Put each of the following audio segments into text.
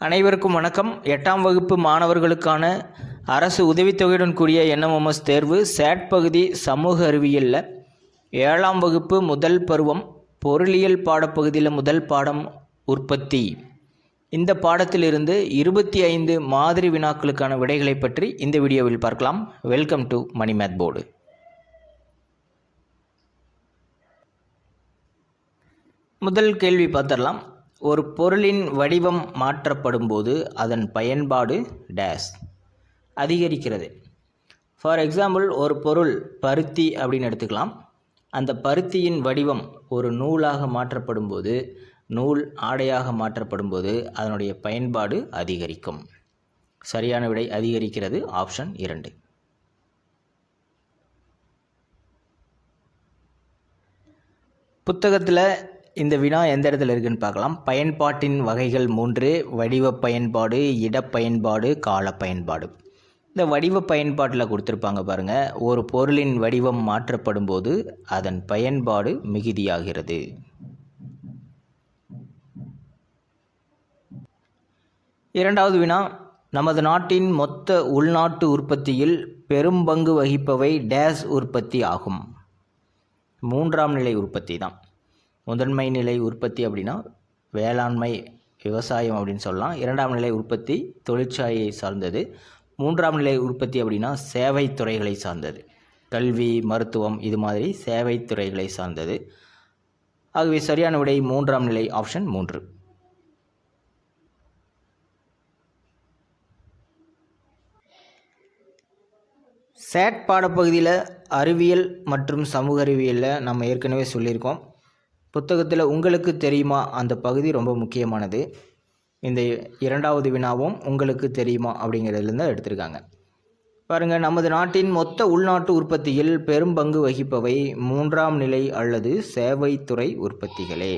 அனைவருக்கும் வணக்கம். 8ஆம் வகுப்பு மாணவர்களுக்கான அரசு உதவித்தொகையுடன் கூடிய என்எம்எம்எஸ் தேர்வு சேட் பகுதி சமூக அறிவியலில் 7ஆம் வகுப்பு முதல் பருவம் பொருளியல் பாடப்பகுதியில் முதல் பாடம் உற்பத்தி. இந்த பாடத்திலிருந்து 25 மாதிரி வினாக்களுக்கான விடைகளை பற்றி இந்த வீடியோவில் பார்க்கலாம். Welcome to money math board. முதல் கேள்வி பார்த்துடலாம். ஒரு பொருளின் வடிவம் மாற்றப்படும் போது அதன் பயன்பாடு டேஸ் அதிகரிக்கிறது. ஃபார் எக்ஸாம்பிள், ஒரு பொருள் பருத்தி அப்படின்னு எடுத்துக்கலாம். அந்த பருத்தியின் வடிவம் ஒரு நூலாக மாற்றப்படும் போது, நூல் ஆடையாக மாற்றப்படும் போது அதனுடைய பயன்பாடு அதிகரிக்கும். சரியான விடை அதிகரிக்கிறது, ஆப்ஷன் 2. புத்தகத்தில் இந்த வினா எந்த இடத்துல இருக்குன்னு பார்க்கலாம். பயன்பாட்டின் வகைகள் 3: வடிவ பயன்பாடு, இடப்பயன்பாடு, கால பயன்பாடு. இந்த வடிவ பயன்பாட்டில் கொடுத்துருப்பாங்க பாருங்கள். ஒரு பொருளின் வடிவம் மாற்றப்படும் போது அதன் பயன்பாடு மிகுதியாகிறது. இரண்டாவது வினா, நமது நாட்டின் மொத்த உள்நாட்டு உற்பத்தியில் பெரும் பங்கு வகிப்பவை டேஸ் உற்பத்தி ஆகும். 3ஆம் நிலை உற்பத்தி தான். முதன்மை நிலை உற்பத்தி அப்படின்னா வேளாண்மை, விவசாயம் அப்படின்னு சொல்லலாம். 2ஆம் நிலை உற்பத்தி தொழிற்சாலையை சார்ந்தது. 3ஆம் நிலை உற்பத்தி அப்படின்னா சேவை துறைகளை சார்ந்தது. கல்வி, மருத்துவம், இது மாதிரி சேவை துறைகளை சார்ந்தது. ஆகவே சரியான விடை 3ஆம் நிலை, ஆப்ஷன் 3. சேட் பாடப்பகுதியில் அறிவியல் மற்றும் சமூக அறிவியலில் நம்ம ஏற்கனவே சொல்லியிருக்கோம். புத்தகத்தில் உங்களுக்கு தெரியுமா அந்த பகுதி ரொம்ப முக்கியமானது. இந்த 2வது வினாவும் உங்களுக்கு தெரியுமா அப்படிங்கிறதுலேருந்து எடுத்திருக்காங்க. பாருங்கள், நமது நாட்டின் மொத்த உள்நாட்டு உற்பத்தியில் பெரும் பங்கு வகிப்பவை 3ஆம் நிலை அல்லது சேவைத்துறை உற்பத்திகளே.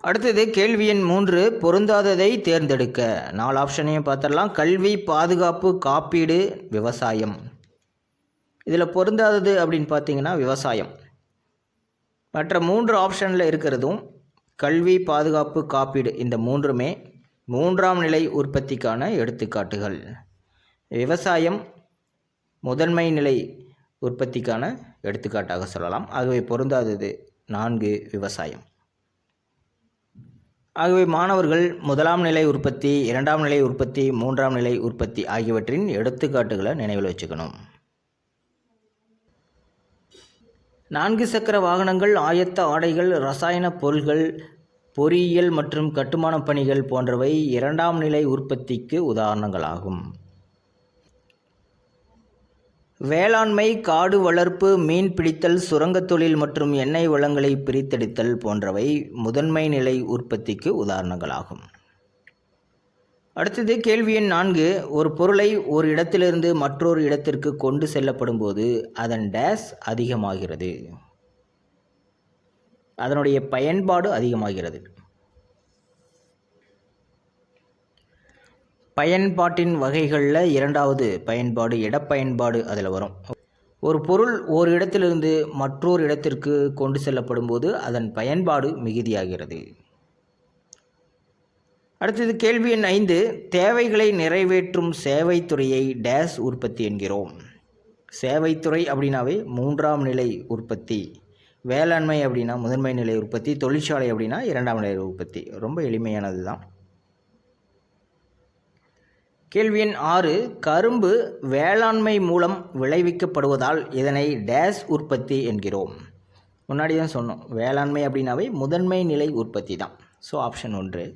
அடுத்தது கேள்வி எண் 3, பொருந்தாததை தேர்ந்தெடுக்க. 4 ஆப்ஷனையும் பார்த்துடலாம். கல்வி, பாதுகாப்பு, காப்பீடு, விவசாயம். இதில் பொருந்தாதது அப்படின்னு பார்த்தீங்கன்னா விவசாயம். மற்ற 3 ஆப்ஷனில் இருக்கிறதும் கல்வி, பாதுகாப்பு, காப்பீடு, இந்த 3மே 3ஆம் நிலை உற்பத்திக்கான எடுத்துக்காட்டுகள். விவசாயம் முதன்மை நிலை உற்பத்திக்கான எடுத்துக்காட்டாக சொல்லலாம். ஆகவே பொருந்தாதது 4, விவசாயம். ஆகவே மாணவர்கள் 1ஆம் நிலை உற்பத்தி, 2ஆம் நிலை உற்பத்தி, 3ஆம் நிலை உற்பத்தி ஆகியவற்றின் எடுத்துக்காட்டுகளை நினைவில் வச்சுக்கணும். 4 சக்கர வாகனங்கள், ஆயத்த ஆடைகள், ரசாயன பொருள்கள், பொறியியல் மற்றும் கட்டுமான பணிகள் போன்றவை 2ஆம் நிலை உற்பத்திக்கு உதாரணங்களாகும். வேளாண்மை, காடு வளர்ப்பு, மீன் பிடித்தல், சுரங்கத் தொழில் மற்றும் எண்ணெய் வளங்களை பிரித்தெடுத்தல் போன்றவை முதன்மை நிலை உற்பத்திக்கு உதாரணங்களாகும். அடுத்தது கேள்வி எண் 4, ஒரு பொருளை ஒரு இடத்திலிருந்து மற்றொரு இடத்திற்கு கொண்டு செல்லப்படும் போது அதன் டேஸ் அதிகமாகிறது. அதனுடைய பயன்பாடு அதிகமாகிறது. பயன்பாட்டின் வகைகளில் 2வது பயன்பாடு இடப்பயன்பாடு அதில் வரும். ஒரு பொருள் ஒரு இடத்திலிருந்து மற்றொரு இடத்திற்கு கொண்டு செல்லப்படும் போது அதன் பயன்பாடு மிகுதியாகிறது. அடுத்தது கேள்வி எண் 5, தேவைகளை நிறைவேற்றும் சேவைத்துறையை டேஸ் உற்பத்தி என்கிறோம். சேவைத்துறை அப்படின்னாவே 3ஆம் நிலை உற்பத்தி, வேளாண்மை அப்படின்னா முதன்மை நிலை உற்பத்தி, தொழிற்சாலை அப்படின்னா 2ஆம் நிலை உற்பத்தி. ரொம்ப எளிமையானது தான். கேள்வி எண் 6, கரும்பு வேளாண்மை மூலம் விளைவிக்கப்படுவதால் இதனை டேஸ் உற்பத்தி என்கிறோம். முன்னாடி தான் சொன்னோம், வேளாண்மை அப்படின்னாவே முதன்மை நிலை உற்பத்தி தான். So option 1.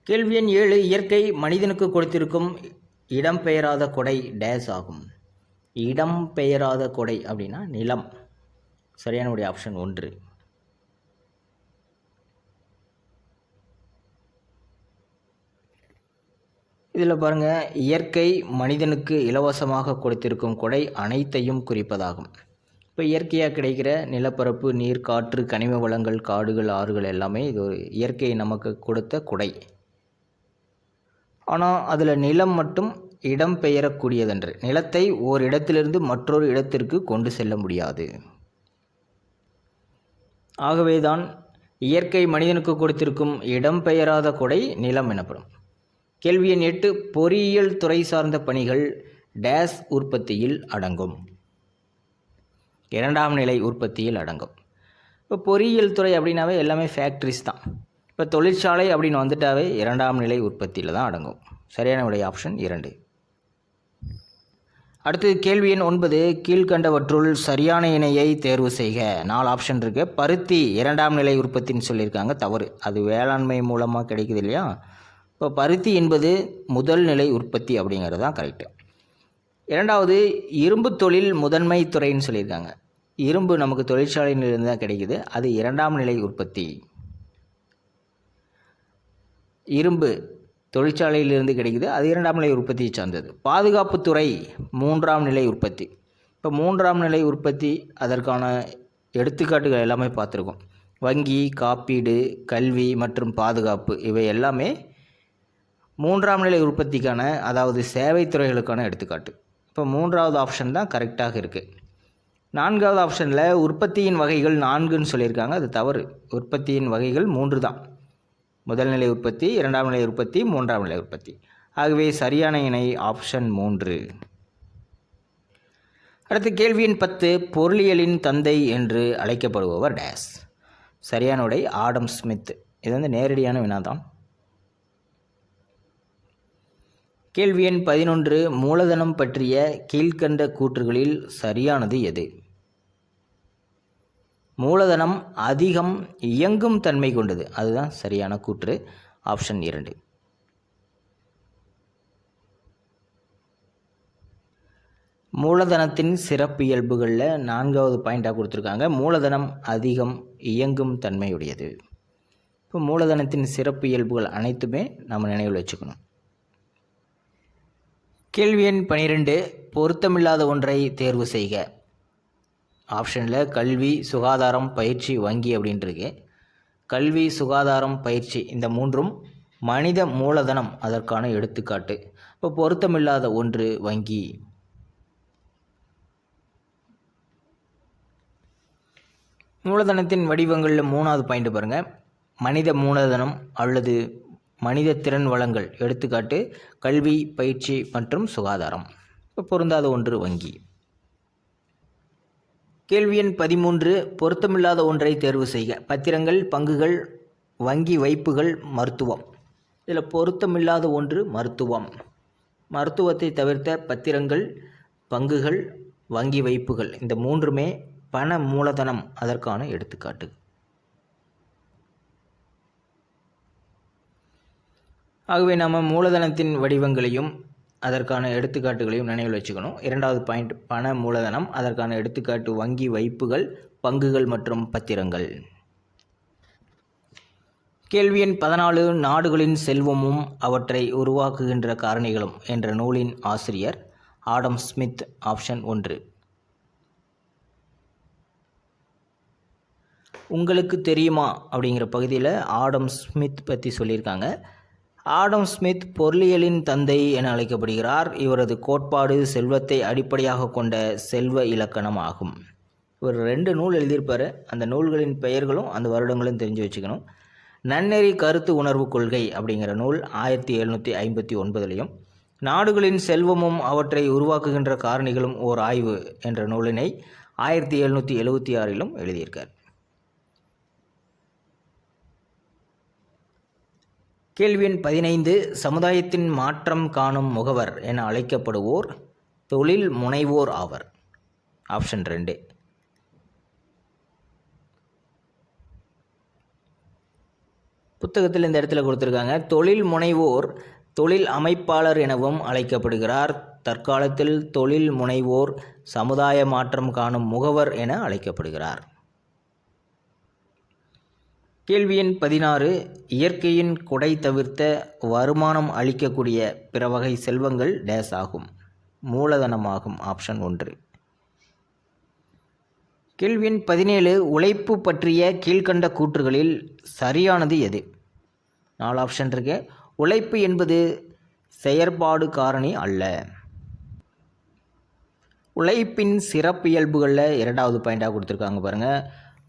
கேள்வி எண் 7, இயற்கை மனிதனுக்கு கொடுத்திருக்கும் இடம்பெயராத கொடை டேஸ் ஆகும். இடம்பெயராத கொடை அப்படின்னா நிலம். சரியானுடைய ஆப்ஷன் 1. இதில் பாருங்கள், இயற்கை மனிதனுக்கு இலவசமாக கொடுத்திருக்கும் கொடை அனைத்தையும் குறிப்பதாகும். இப்போ இயற்கையாக கிடைக்கிற நிலப்பரப்பு, நீர், காற்று, கனிம வளங்கள், காடுகள், ஆறுகள் எல்லாமே இது ஒரு இயற்கை நமக்கு கொடுத்த கொடை. ஆனால் அதில் நிலம் மட்டும் இடம் பெயரக்கூடியதென்று. நிலத்தை ஓர் இடத்திலிருந்து மற்றொரு இடத்திற்கு கொண்டு செல்ல முடியாது. ஆகவேதான் இயற்கை மனிதனுக்கு கொடுத்திருக்கும் இடம்பெயராத கொடை நிலம் எனப்படும். கேள்வி எண் 8 பொறியியல் துறை சார்ந்த பணிகள் டேஸ் உற்பத்தியில் அடங்கும். இரண்டாம் நிலை உற்பத்தியில் அடங்கும். இப்போ பொறியியல் துறை அப்படின்னாவே எல்லாமே ஃபேக்ட்ரிஸ் தான். இப்போ தொழிற்சாலை அப்படின்னு வந்துட்டாவே இரண்டாம் நிலை உற்பத்தியில் தான் அடங்கும். சரியான விடை ஆப்ஷன் 2. அடுத்து கேள்வி எண் 9 கீழ்கண்டவற்றுள் சரியான இணையை தேர்வு செய்க. 4 ஆப்ஷன் இருக்குது. பருத்தி இரண்டாம் நிலை உற்பத்தின்னு சொல்லியிருக்காங்க, தவறு. அது வேளாண்மை மூலமாக கிடைக்குது இல்லையா. இப்போ பருத்தி என்பது முதல் நிலை உற்பத்தி அப்படிங்கிறது தான் கரெக்டு. இரண்டாவது இரும்பு தொழில் முதன்மை துறைன்னு சொல்லியிருக்காங்க. இரும்பு நமக்கு தொழிற்சாலையிலிருந்து தான் கிடைக்குது, அது இரண்டாம் நிலை உற்பத்தி. இரும்பு தொழிற்சாலையிலிருந்து கிடைக்குது, அது இரண்டாம் நிலை உற்பத்தியை சார்ந்தது. பாதுகாப்புத்துறை மூன்றாம் நிலை உற்பத்தி. இப்போ மூன்றாம் நிலை உற்பத்தி அதற்கான எடுத்துக்காட்டுகள் எல்லாமே பார்த்துருக்கோம். வங்கி, காப்பீடு, கல்வி மற்றும் பாதுகாப்பு இவை எல்லாமே மூன்றாம் நிலை உற்பத்திக்கான, அதாவது சேவைத்துறைகளுக்கான எடுத்துக்காட்டு. இப்போ மூன்றாவது ஆப்ஷன் தான் கரெக்டாக இருக்குது. நான்காவது ஆப்ஷனில் உற்பத்தியின் வகைகள் 4ன்னு சொல்லியிருக்காங்க, அது தவறு. உற்பத்தியின் வகைகள் 3 தான். முதல் நிலை உற்பத்தி, இரண்டாம் நிலை உற்பத்தி, மூன்றாம் நிலை உற்பத்தி. ஆகவே சரியான இணை ஆப்ஷன் 3. அடுத்து கேள்வி எண் 10 பொருளியலின் தந்தை என்று அழைக்கப்படுபவர் டேஸ். சரியான விடை ஆடம் ஸ்மித். இது வந்து நேரடியான வினாதான். கேள்வி எண் 11 மூலதனம் பற்றிய கீழ்கண்ட கூற்றுகளில் சரியானது எது? மூலதனம் அதிகம் இயங்கும் தன்மை கொண்டது, அதுதான் சரியான கூற்று. ஆப்ஷன் 2. மூலதனத்தின் சிறப்பியல்புகளில் 4வது பாயிண்டாக கொடுத்துருக்காங்க, மூலதனம் அதிகம் இயங்கும் தன்மையுடையது. இப்போ மூலதனத்தின் சிறப்பியல்புகள் அனைத்துமே நம்ம நினைவில் வச்சுக்கணும். கேள்வி எண் 12 பொருத்தமில்லாத ஒன்றை தேர்வு செய்க. ஆப்ஷனில் கல்வி, சுகாதாரம், பயிற்சி, வங்கி அப்படின்ட்டுருக்கு. கல்வி, சுகாதாரம், பயிற்சி இந்த 3ம் மனித மூலதனம் அதற்கான எடுத்துக்காட்டு. இப்போ பொருத்தமில்லாத ஒன்று வங்கி. மூலதனத்தின் வடிவங்களில் 3வது பாயிண்ட் பாருங்கள், மனித மூலதனம் அல்லது மனித திறன் வளங்கள் எடுத்துக்காட்டு கல்வி, பயிற்சி மற்றும் சுகாதாரம். இப்போ பொருந்தாத ஒன்று வங்கி. கேள்வி எண் 13 பொருத்தமில்லாத ஒன்றை தேர்வு செய்க. பத்திரங்கள், பங்குகள், வங்கி வைப்புகள், மருத்துவம். இதில் பொருத்தமில்லாத ஒன்று மருத்துவம். மருத்துவத்தை தவிர்த்த பத்திரங்கள், பங்குகள், வங்கி வைப்புகள் இந்த 3மே பண மூலதனம் அதற்கான எடுத்துக்காட்டு. ஆகவே நம்ம மூலதனத்தின் வடிவங்களையும் அதற்கான எடுத்துக்காட்டுகளையும் நினைவில் வச்சுக்கணும். 2வது பாயிண்ட் பண மூலதனம், அதற்கான எடுத்துக்காட்டு வங்கி வைப்புகள், பங்குகள் மற்றும் பத்திரங்கள். கேள்வி எண் 14 நாடுகளின் செல்வமும் அவற்றை உருவாக்குகின்ற காரணிகளும் என்ற நூலின் ஆசிரியர் ஆடம் ஸ்மித். ஆப்ஷன் 1. உங்களுக்கு தெரியுமா அப்படிங்கிற பகுதியில் ஆடம் ஸ்மித் பற்றி சொல்லியிருக்காங்க. ஆடம் ஸ்மித் பொருளியலின் தந்தை என அழைக்கப்படுகிறார். இவரது கோட்பாடு செல்வத்தை அடிப்படையாக கொண்ட செல்வ இலக்கணம் ஆகும். இவர் 2 நூல் எழுதியிருப்பார். அந்த நூல்களின் பெயர்களும் அந்த வருடங்களும் தெரிஞ்சு வச்சுக்கணும். நன்னெறி கருத்து உணர்வு கொள்கை அப்படிங்கிற நூல் 1759லையும், நாடுகளின் செல்வமும் அவற்றை உருவாக்குகின்ற காரணிகளும் ஓர் ஆய்வு என்ற நூலினை 1776லும் எழுதியிருக்கார். கேள்வி எண் 15 சமுதாயத்தின் மாற்றம் காணும் முகவர் என அழைக்கப்படுவோர் தொழில் முனைவோர் ஆவர். ஆப்ஷன் 2. புத்தகத்தில் இந்த இடத்துல கொடுத்துருக்காங்க, தொழில் முனைவோர் தொழில் அமைப்பாளர் எனவும் அழைக்கப்படுகிறார். தற்காலத்தில் தொழில் முனைவோர் சமுதாய மாற்றம் காணும் முகவர் என அழைக்கப்படுகிறார். கேள்வி எண் 16 இயற்கையின் கொடை தவிர்த்த வருமானம் அளிக்கக்கூடிய பிற வகை செல்வங்கள் டேஸ் ஆகும், மூலதனமாகும். ஆப்ஷன் 1. கேள்வி எண் 17 உழைப்பு பற்றிய கீழ்கண்ட கூற்றுகளில் சரியானது எது? 4 ஆப்ஷன் இருக்கு. உழைப்பு என்பது செயற்பாடு காரணி அல்ல. உழைப்பின் சிறப்பியல்புகளில் 2வது பாயிண்டாக கொடுத்துருக்காங்க பாருங்கள்.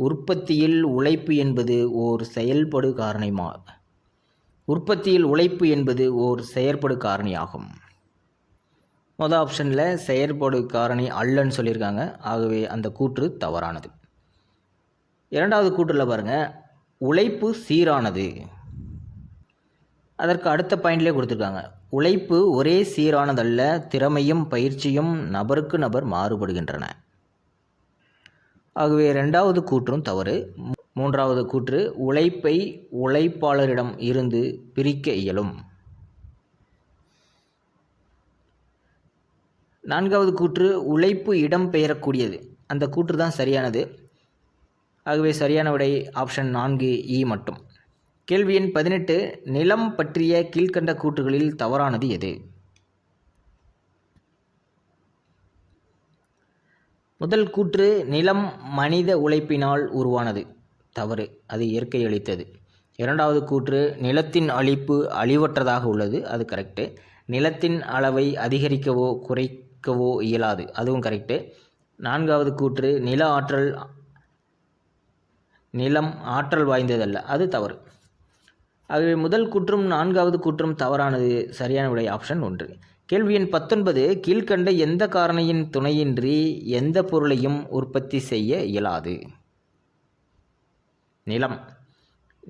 உற்பத்தியில் உழைப்பு என்பது ஓர் செயல்படு காரணியாகும். மொதல் ஆப்ஷனில் செயற்படு காரணி அல்லன்னு சொல்லியிருக்காங்க. ஆகவே அந்த கூற்று தவறானது. இரண்டாவது கூற்றில் பாருங்கள், உழைப்பு சீரானது. அதற்கு அடுத்த பாயிண்ட்லேயே கொடுத்துருக்காங்க, உழைப்பு ஒரே சீரானதல்ல, திறமையும் பயிற்சியும் நபருக்கு நபர் மாறுபடுகின்றன. ஆகவே இரண்டாவது கூற்றும் தவறு. மூன்றாவது கூற்று, உழைப்பை உழைப்பாளரிடம் இருந்து பிரிக்க இயலும். நான்காவது கூற்று, உழைப்பு இடம் பெயரக்கூடியது. அந்த கூற்று தான் சரியானது. ஆகவே சரியான விடை ஆப்ஷன் 4 மட்டும். கேள்வி எண் 18, நிலம் பற்றிய கீழ்க்கண்ட கூற்றுகளில் தவறானது எது? முதல் கூற்று, நிலம் மனித உழைப்பினால் உருவானது. தவறு, அது இயற்கை அளித்தது. இரண்டாவது கூற்று, நிலத்தின் அழிப்பு அழிவற்றதாக உள்ளது. அது கரெக்டு. நிலத்தின் அளவை அதிகரிக்கவோ குறைக்கவோ இயலாது. அதுவும் கரெக்டு. நான்காவது கூற்று, நிலம் ஆற்றல் வாய்ந்ததல்ல. அது தவறு. ஆகவே முதல் கூற்றும் நான்காவது கூற்றும் தவறானது. சரியான விடை ஆப்ஷன் 1. கேள்வி எண் 19, கீழ்க்கண்ட எந்த காரணியின் துணையின்றி எந்த பொருளையும் உற்பத்தி செய்ய இயலாது?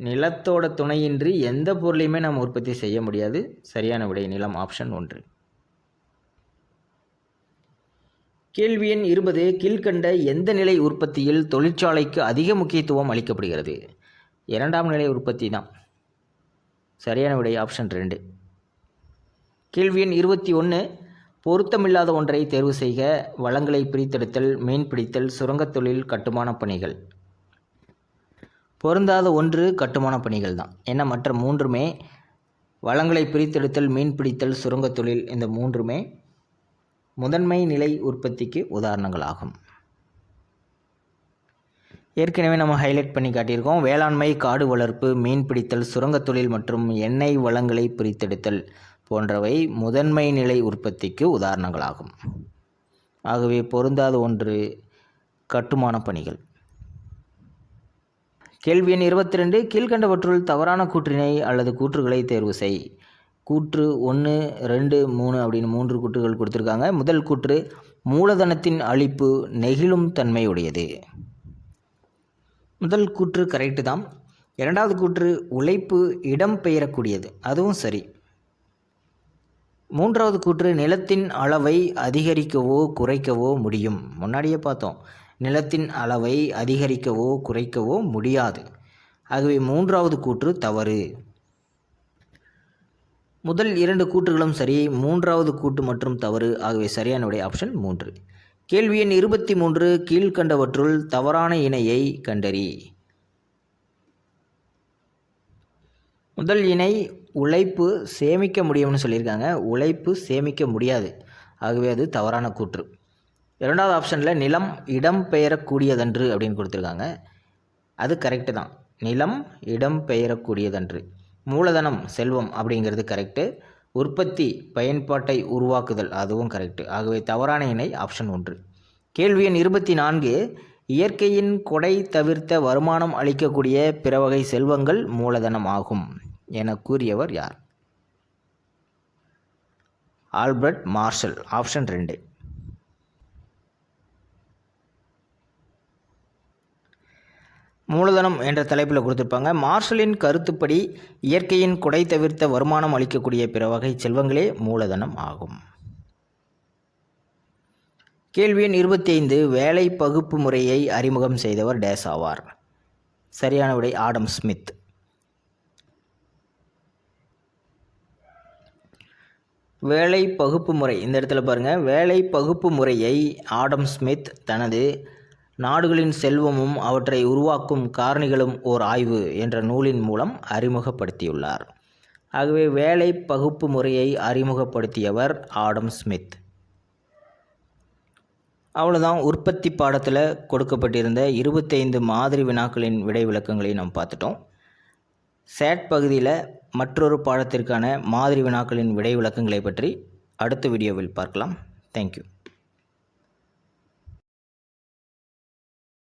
நிலத்தோட துணையின்றி எந்த பொருளையுமே நாம் உற்பத்தி செய்ய முடியாது. சரியான விடை நிலம் ஆப்ஷன் 1. கேள்வி எண் 20, கீழ்க்கண்ட எந்த நிலை உற்பத்தியில் தொழிற்சாலைக்கு அதிக முக்கியத்துவம் அளிக்கப்படுகிறது? இரண்டாம் நிலை உற்பத்தி தான். சரியான விடை ஆப்ஷன் 2. கேள்வி எண் 21, பொருத்தமில்லாத ஒன்றை தேர்வு செய்க. வளங்களை பிரித்தெடுத்தல், மீன்பிடித்தல், சுரங்கத் தொழில், கட்டுமான பணிகள். பொருந்தாத ஒன்று கட்டுமான பணிகள் தான். ஏன்னா மற்ற மூன்றுமே, வளங்களை பிரித்தெடுத்தல், மீன்பிடித்தல், சுரங்கத் தொழில், இந்த மூன்றுமே முதன்மை நிலை உற்பத்திக்கு உதாரணங்களாகும். ஏற்கனவே நம்ம ஹைலைட் பண்ணி காட்டியிருக்கோம். வேளாண்மை, காடு வளர்ப்பு, மீன்பிடித்தல், சுரங்கத் தொழில் மற்றும் எண்ணெய் வளங்களை பிரித்தெடுத்தல் போன்றவை முதன்மை நிலை உற்பத்திக்கு உதாரணங்களாகும். ஆகவே பொருந்தாத ஒன்று கட்டுமான பணிகள். கேள்வி எண் 22, கீழ்கண்டவற்றுள் தவறான கூற்றினை அல்லது கூற்றுகளை தேர்வு செய். கூற்று 1, 2, 3 அப்படின்னு 3 கூற்றுகள் கொடுத்துருக்காங்க. முதல் கூற்று, மூலதனத்தின் அழிப்பு நெகிழும் தன்மையுடையது. முதல் கூற்று கரெக்டு தான். இரண்டாவது கூற்று, உழைப்பு இடம் பெயரக்கூடியது. அதுவும் சரி. மூன்றாவது கூற்று, நிலத்தின் அளவை அதிகரிக்கவோ குறைக்கவோ முடியும். முன்னாடியே பார்த்தோம், நிலத்தின் அளவை அதிகரிக்கவோ குறைக்கவோ முடியாது. ஆகவே மூன்றாவது கூற்று தவறு. முதல் 2 கூற்றுகளும் சரி, மூன்றாவது கூற்று மற்றும் தவறு. ஆகவே சரியான விடை ஆப்ஷன் 3. கேள்வி எண் 23, கீழ்கண்டவற்றுள் தவறான இணையை கண்டறி. முதல் இணை, உழைப்பு சேமிக்க முடியும்னு சொல்லியிருக்காங்க. உழைப்பு சேமிக்க முடியாது. ஆகவே அது தவறான கூற்று. இரண்டாவது ஆப்ஷனில் நிலம் இடம் பெயரக்கூடியதன்று அப்படின்னு கொடுத்துருக்காங்க. அது கரெக்டு தான். நிலம் இடம் பெயரக்கூடியதன்று. மூலதனம் செல்வம் அப்படிங்கிறது கரெக்டு. உற்பத்தி பயன்பாட்டை உருவாக்குதல், அதுவும் கரெக்டு. ஆகவே தவறான இணை ஆப்ஷன் 1. கேள்வி எண் 24, இயற்கையின் கொடை தவிர்த்த வருமானம் அளிக்கக்கூடிய பிற வகை செல்வங்கள் மூலதனம் ஆகும் என கூறியவர் யார்? Albert Marshall. ஆப்ஷன் 2. மூலதனம் என்ற தலைப்பில் கொடுத்துருப்பாங்க. மார்ஷலின் கருத்துப்படி இயற்கையின் கொடை தவிர்த்த வருமானம் அளிக்கக்கூடிய பிற வகை செல்வங்களே மூலதனம் ஆகும். கேள்வி எண் 25, வேலை பகுப்பு முறையை அறிமுகம் செய்தவர் டேஸ் ஆவார்? சரியான விடை ஆடம் ஸ்மித். வேலை பகுப்பு முறை, இந்த இடத்துல பாருங்கள், வேலை பகுப்பு முறையை ஆடம் ஸ்மித் தனது நாடுகளின் செல்வமும் அவற்றை உருவாக்கும் காரணிகளும் ஓர் ஆய்வு என்ற நூலின் மூலம் அறிமுகப்படுத்தியுள்ளார். ஆகவே வேலை பகுப்பு முறையை அறிமுகப்படுத்தியவர் ஆடம் ஸ்மித். அவ்வளோதான். உற்பத்தி பாடத்தில் கொடுக்கப்பட்டிருந்த 25 மாதிரி வினாக்களின் விடை விளக்கங்களை நாம் பார்த்துட்டோம். சேட் பகுதியில் மற்றொரு பாடத்திற்கான மாதிரி வினாக்களின் விடை விளக்கங்களை பற்றி அடுத்த வீடியோவில் பார்க்கலாம். தேங்க்யூ.